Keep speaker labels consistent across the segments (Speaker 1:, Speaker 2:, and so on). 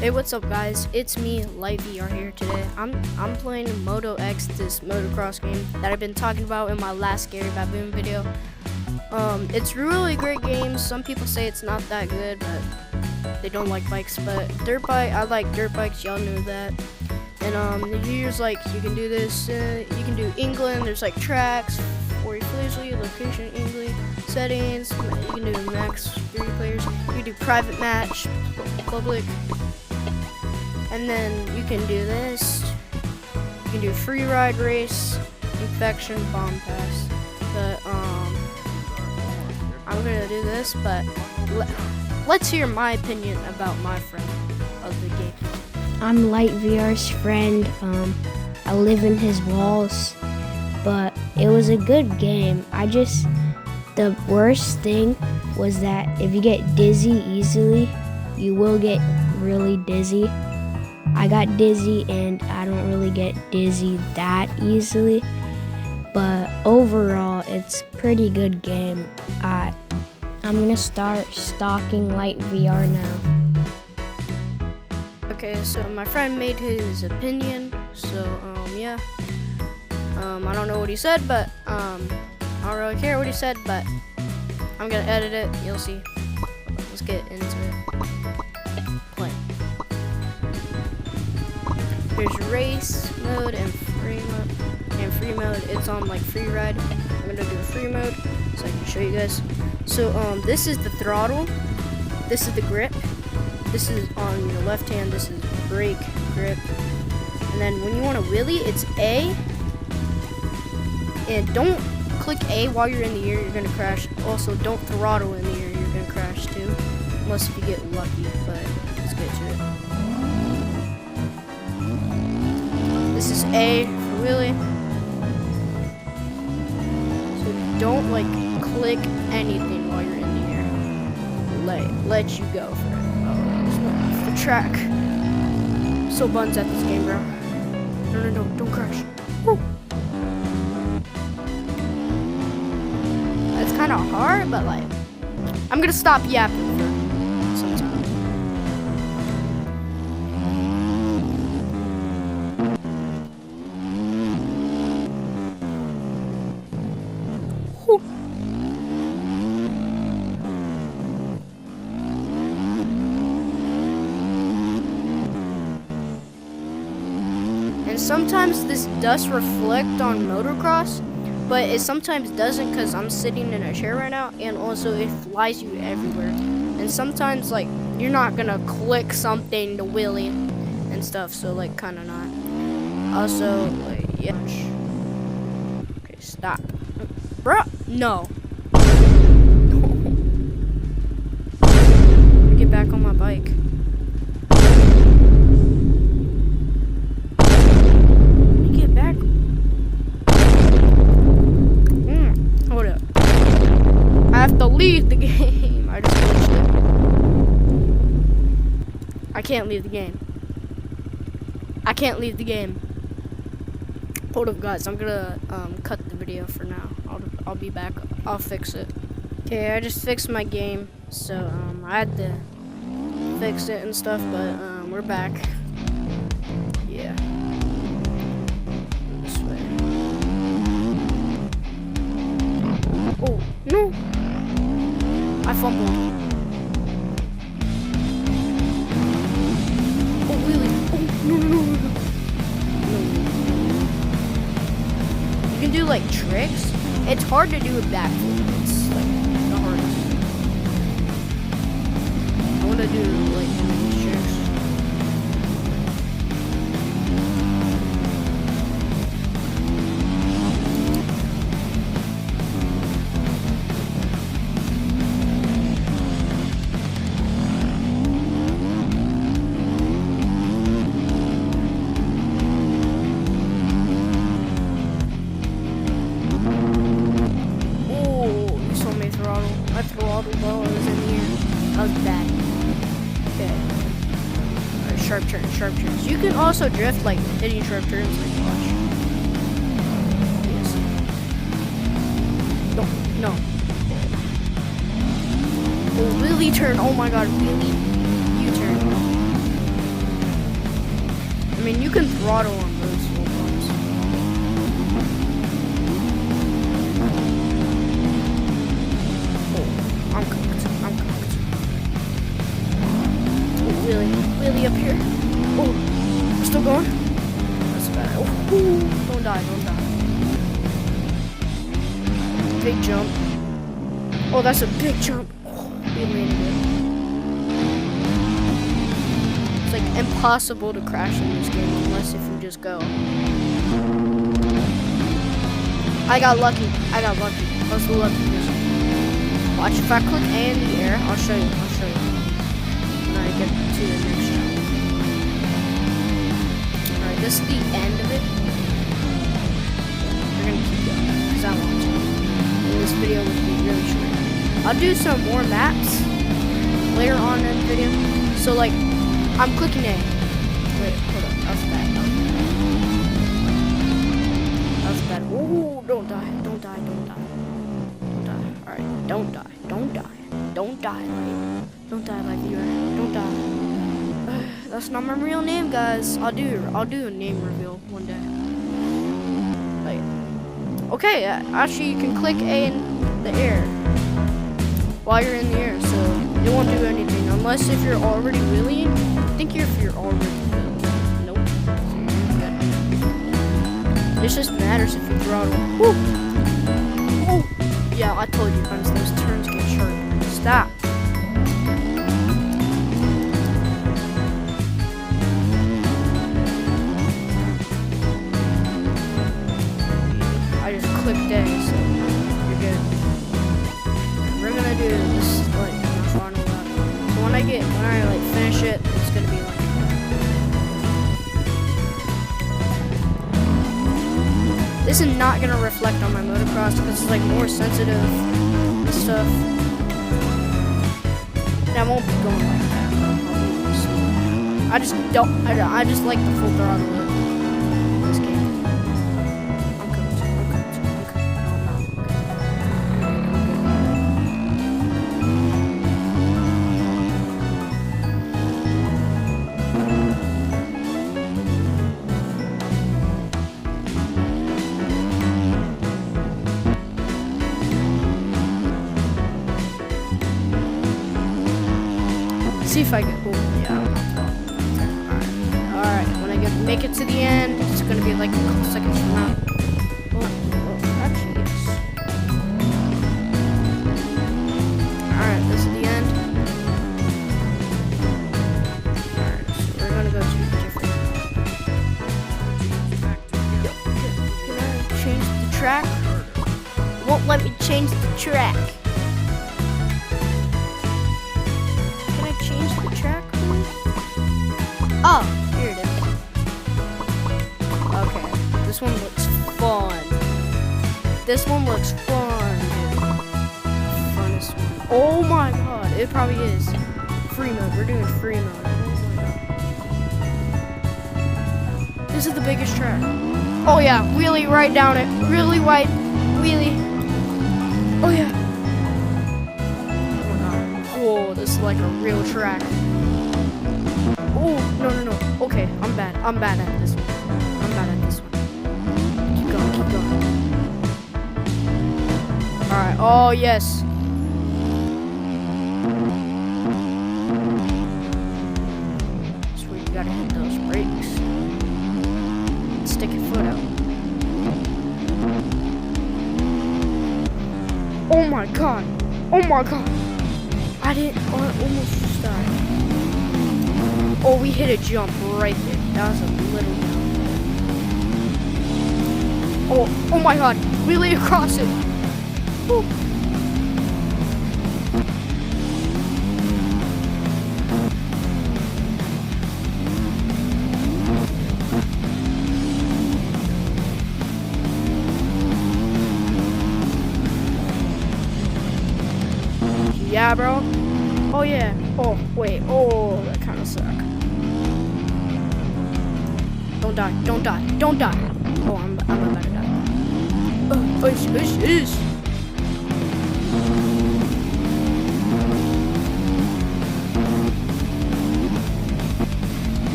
Speaker 1: Hey, what's up, guys? It's me, Light VR here today. I'm playing MotoX, this motocross game that I've been talking about in my last Gary Baboon video. It's a really great game. Some people say it's not that good, but they don't like bikes. But I like dirt bikes. Y'all know that. And here's like you can do this. You can do England. There's like tracks, for your Fleasley, location, England, settings. You can do max 3 players. You can do private match, public. And then you can do this. You can do free ride race, infection, bomb pass. But I'm gonna do this. But let's hear my opinion about my friend of the game.
Speaker 2: I'm Light VR's friend. I live in his walls, but it was a good game. The worst thing was that if you get dizzy easily, you will get really dizzy. I got dizzy and I don't really get dizzy that easily, but overall it's pretty good game. I'm gonna start stalking Light VR now.
Speaker 1: Okay, so my friend made his opinion, so yeah. I don't know what he said, but I don't really care what he said, but I'm gonna edit it, you'll see. Let's get into it. Play. Here's race mode and free mode. And free mode, it's on like free ride. I'm gonna do a free mode so I can show you guys. So this is the throttle. This is the grip. This is on your left hand. This is brake, grip. And then when you want to wheelie, it's A. And don't click A while you're in the air, you're gonna crash. Also, don't throttle in the air, you're gonna crash too. Unless if you get lucky, but let's get to it. This is A for wheelie. So don't like click anything while you're in the air. Let you go for it. Oh, it's the track. I'm so buns at this game, bro. No, don't crash. Woo. It's kind of hard, but like, I'm gonna stop yapping for some time. Whew. And sometimes this does reflect on motocross, but it sometimes doesn't because I'm sitting in a chair right now, and also it flies you everywhere. And sometimes like you're not gonna click something to wheelie and stuff, so like kind of not. Also, like yeah. Okay, stop, bro. No. Get back on my bike. Get back. Hold up. I have to leave the game. I just glitched it. I can't leave the game. I can't leave the game. Hold up, guys. I'm gonna cut the video for now. I'll be back. I'll fix it. Okay, I just fixed my game. So I had to fix it and stuff, but we're back. Yeah. This way. Oh, no. I fumbled. Oh, wheelie. Oh, no. You can do, like, tricks. It's hard to do a backflip. It's, like, the hardest. I want to do, like, these tricks. I throttled while I was in the air. That was bad. Okay. Alright, sharp turns. You can also drift, like, hitting sharp turns, like, watch. Yes. No. Oh, wheelie turn. Oh my god, wheelie U-turn. mean, you can throttle on those slow ones. Oh, I'm cooked. I'm cooked. Oh, really up here. Oh, we're still going. That's bad. Oh, don't die, don't die. Big jump. Oh, that's a big jump. Oh, we landed it. It's like impossible to crash in this game unless if you just go. I got lucky. I was the luckiest. Watch, if I click A in the air, I'll show you. When I get to the next jump. Alright, this is the end of it. We're gonna keep going, because I want to. And this video would be really short. I'll do some more maps later on in the video. So like, I'm clicking A. Wait, hold up, that's bad. That's bad. Ooh, don't die. Alright, don't die, like viewer. Don't die. That's not my real name, guys. I'll do a name reveal one day. Like, okay, actually you can click A in the air while you're in the air, so it won't do anything unless if you're already wheeling. I think if you're already wheeling. Nope. This just matters if you throttle. Woo! Oh! Yeah, I told you, friends, those turns get sharp. Stop. I just clicked A, so you're good. We're gonna do this like in the final lap. So when I like finish it, it's gonna be like this is not gonna reflect on my motocross because it's like more sensitive and stuff. And I won't be going like that. I just like the full throttle in this game. I'm cooked. No, I'm not. See if I get. Oh, yeah. Alright, when I make it to the end, it's gonna be like a couple seconds from now. Oh, actually, yes. Alright, this is the end. Alright, so we're gonna go to a different. Can I change the track? It won't let me change the track. Change the track, please? Oh, here it is. Okay, this one looks fun. Dude. Funnest one. Oh my god, it probably is. Free mode, we're doing free mode. Oh my god. This is the biggest track. Oh yeah, wheelie right down it. Really white, wheelie. Oh yeah. Oh, this is like a real track. Oh, no. Okay, I'm bad at this one. Keep going. Alright, oh yes. That's where you gotta hit those brakes. Stick your foot out. Oh my god. I almost just died. Oh, we hit a jump right there. That was a little jump. Oh my god. Wheelie across it. Woo. Yeah, bro. Oh yeah. Oh wait. Oh, that kind of suck. Don't die. Oh, I'm about to die. Oh, ish.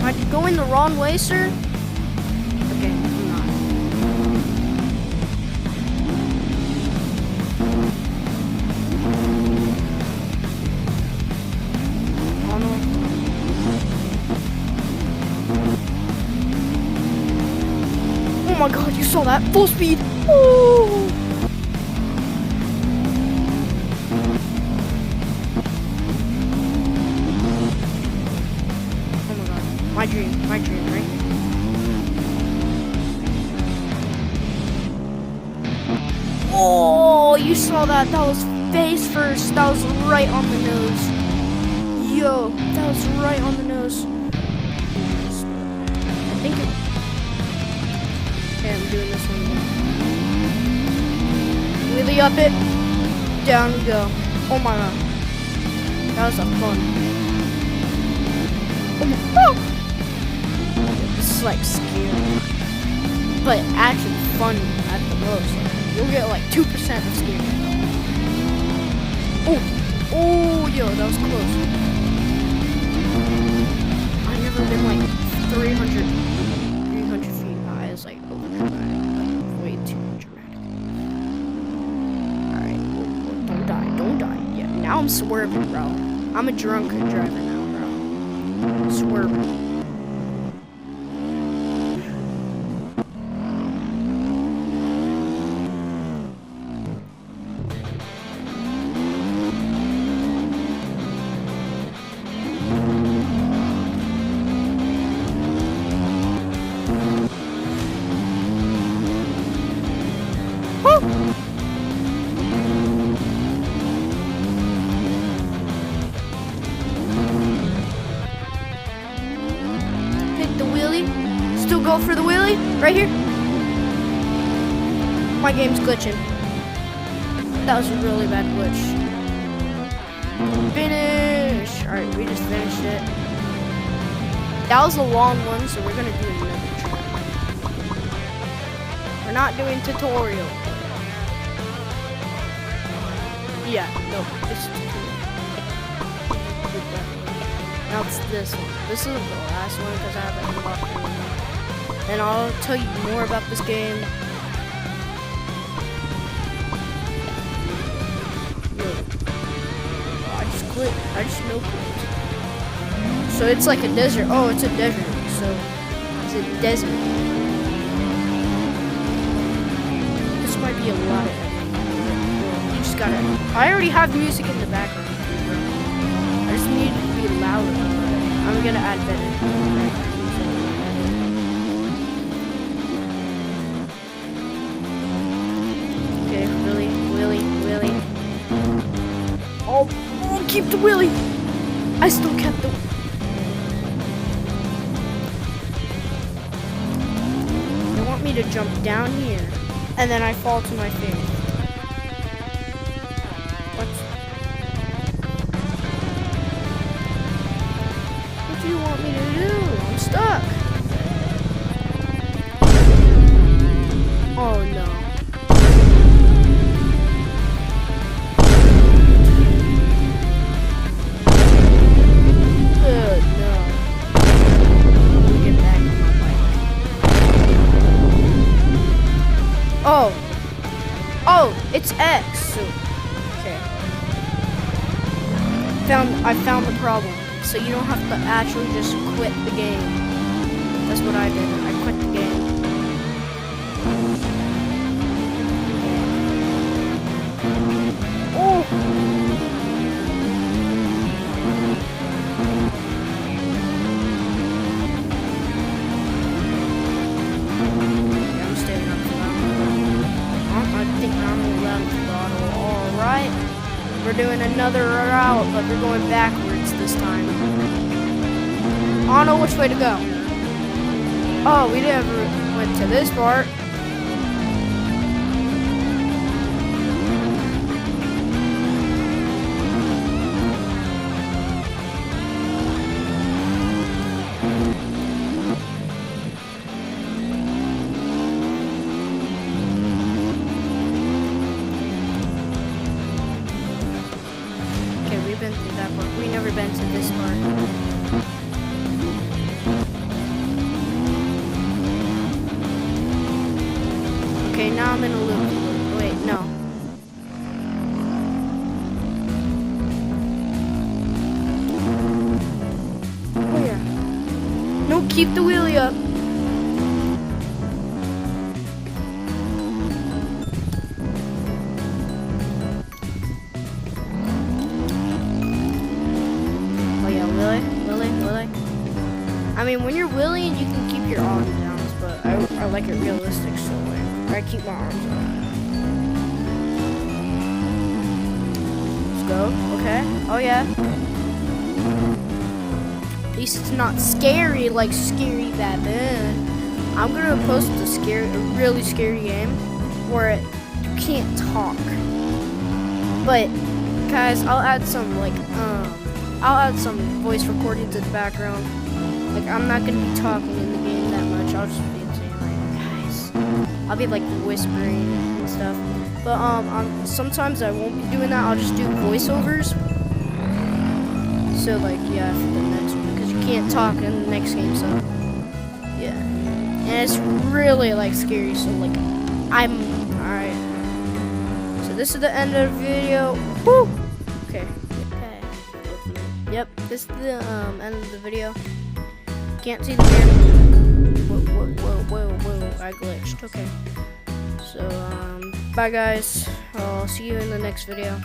Speaker 1: I going the wrong way, sir? Okay, I'm not. Oh no. Oh my god, you saw that? Full speed! Oh! My dream, right? Oh, you saw that? That was face first. That was right on the nose. Yo, that was right on the nose. I think it... Okay, I'm doing this one again. Wheelie up it. Down we go. Oh my god. That was a fun. Oh my god. This is like scary, but actually fun at the most. You'll get like 2% of scary. Oh, yo, that was close. I've never been like 300 feet high. It's like over dramatic, like way too dramatic. Alright, don't die. Yeah, now I'm swerving, bro. I'm a drunk driver now, bro. Swerving. Still go for the wheelie right here. My game's glitching. That was a really bad glitch. Finish. All right, we just finished it. That was a long one, so we're gonna do another try. We're not doing tutorial. Yeah, no, it's tutorial. Now it's this one. This is the last one because I haven't unlocked anything. And I'll tell you more about this game. Yo. Oh, I just quit. I just no quit. So it's like a desert. Oh, it's a desert. So it's a desert. This might be a lot of editing. You just gotta. I already have music in the background. I just need it to be louder. I'm gonna add better. Wheelie. Oh, keep the wheelie. I still kept the. They want me to jump down here, and then I fall to my face. What do you want me to do? I'm stuck. Oh no. Oh, it's X. So, okay. I found the problem. So you don't have to actually just quit the game. That's what I did. I quit the game. Oh. We're doing another route, but we're going backwards this time. I don't know which way to go. Oh, we never went to this part. Been through that part. We never been to this part. now I'm in a loop. Wait, no. Oh yeah. No, keep the wheelie up. Oh yeah, Willie. I mean, when you're wheeling, you can keep your arms down, but I like it realistic, so like, I keep my arms up. Let's go. Okay. Oh yeah. At least it's not scary like Scary Baboon. I'm gonna post a really scary game where you can't talk. But guys, I'll add some voice recording to the background. Like, I'm not gonna be talking in the game that much. I'll just be saying like, guys. I'll be like whispering and stuff. But sometimes I won't be doing that. I'll just do voiceovers. So like, yeah, for the next one, because you can't talk in the next game. So yeah, and it's really like scary. So like, I'm alright. So this is the end of the video. Woo! Okay. Yep, this is the end of the video. Can't see the mirror. Whoa, I glitched. Okay. So, bye guys. I'll see you in the next video.